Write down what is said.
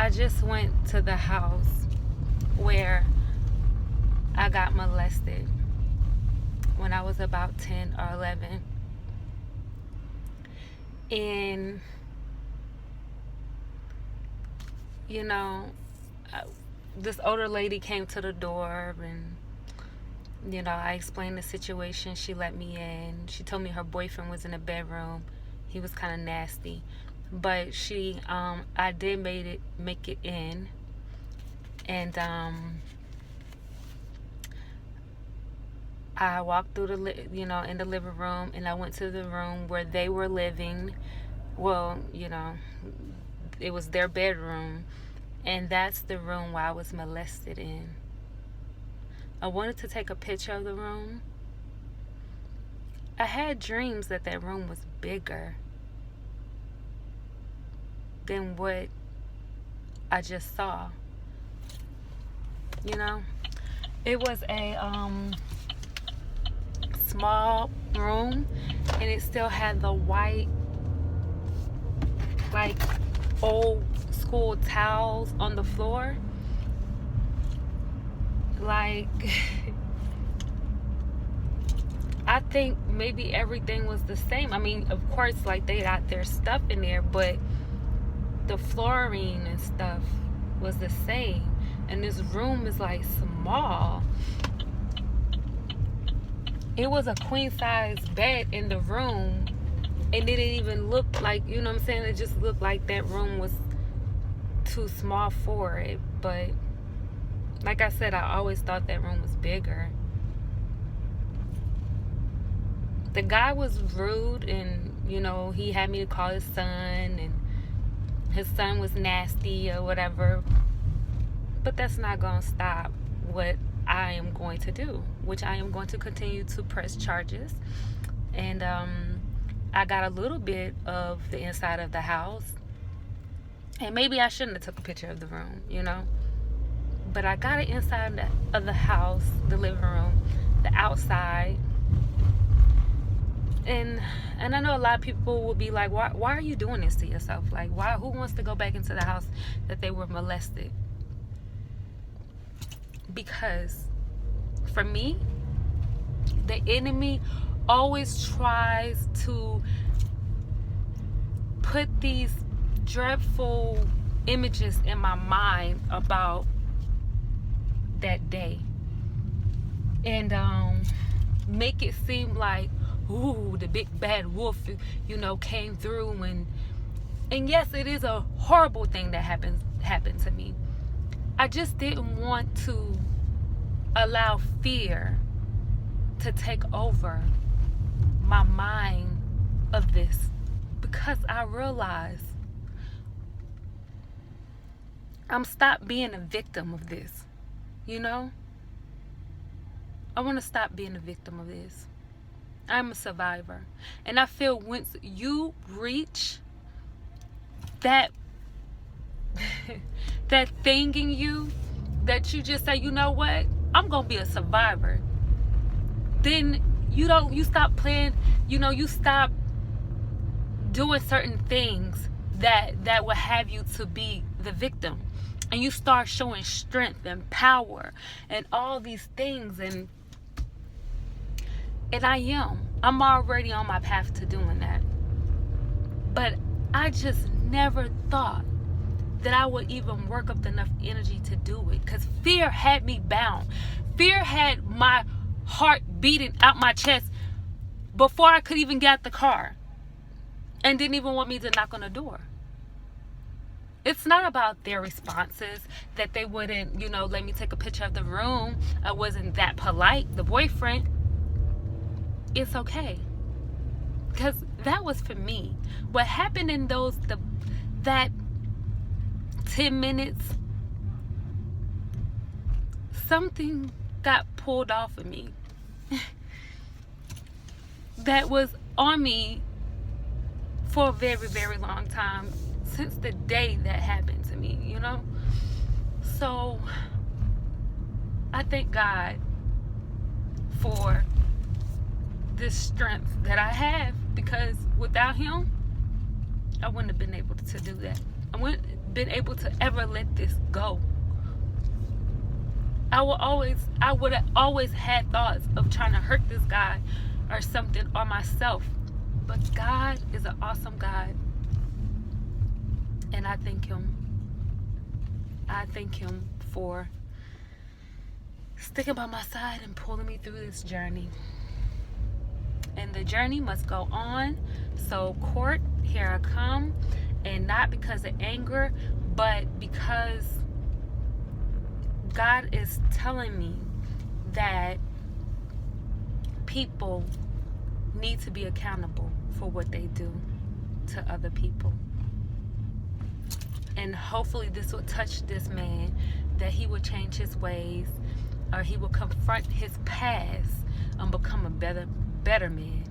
I just went to the house where I got molested when I was about 10 or 11. And, you know, this older lady came to the door and, you know, I explained the situation. She let me in. She told me her boyfriend was in the bedroom. He was kind of nasty. But I did make it in. And, I walked through in the living room, and I went to the room where they were living. Well, it was their bedroom, and that's the room where I was molested in. I wanted to take a picture of the room. I had dreams that room was bigger than what I just saw. It was a small room, and it still had the white, like, old school towels on the floor. Like, I think maybe everything was the same. I mean, of course, like, they got their stuff in there, but the flooring and stuff was the same. And this room is, like, small. It was a queen size bed in the room, and it didn't even look like, you know what I'm saying? It just looked like that room was too small for it. But like I said, I always thought that room was bigger. The guy was rude, and he had me to call his son, and his son was nasty or whatever. But that's not gonna stop what I am going to do, which I am going to continue to press charges. And I got a little bit of the inside of the house, and maybe I shouldn't have took a picture of the room, but I got it inside of the house, the living room, the outside. And I know a lot of people will be like, why are you doing this to yourself? Like, who wants to go back into the house that they were molested? Because for me, the enemy always tries to put these dreadful images in my mind about that day, and make it seem like, ooh, the big bad wolf, came through, and yes, it is a horrible thing that happened to me. I just didn't want to allow fear to take over my mind of this, because I realized I'm stopped being a victim of this. I want to stop being a victim of this. I'm a survivor, and I feel once you reach that that thing in you that you just say, you know what, I'm gonna be a survivor, then you stop playing, you stop doing certain things that will have you to be the victim, and you start showing strength and power and all these things. And I'm already on my path to doing that. But I just never thought that I would even work up enough energy to do it, because fear had me bound. Fear had my heart beating out my chest before I could even get out the car, and didn't even want me to knock on the door. It's not about their responses, that they wouldn't, let me take a picture of the room. I wasn't that polite. The boyfriend, it's okay, because that was for me. What happened in that 10 minutes, something got pulled off of me that was on me for a very, very long time, since the day that happened to me, So I thank God for this strength that I have, because without him, I wouldn't have been able to do that. I wouldn't have been able to ever let this go. I would have always had thoughts of trying to hurt this guy or something, or myself. But God is an awesome God. And I thank him. I thank him for sticking by my side and pulling me through this journey. And the journey must go on. So court, here I come. And not because of anger, but because God is telling me that people need to be accountable for what they do to other people. And hopefully this will touch this man, that he will change his ways, or he will confront his past and become a better man.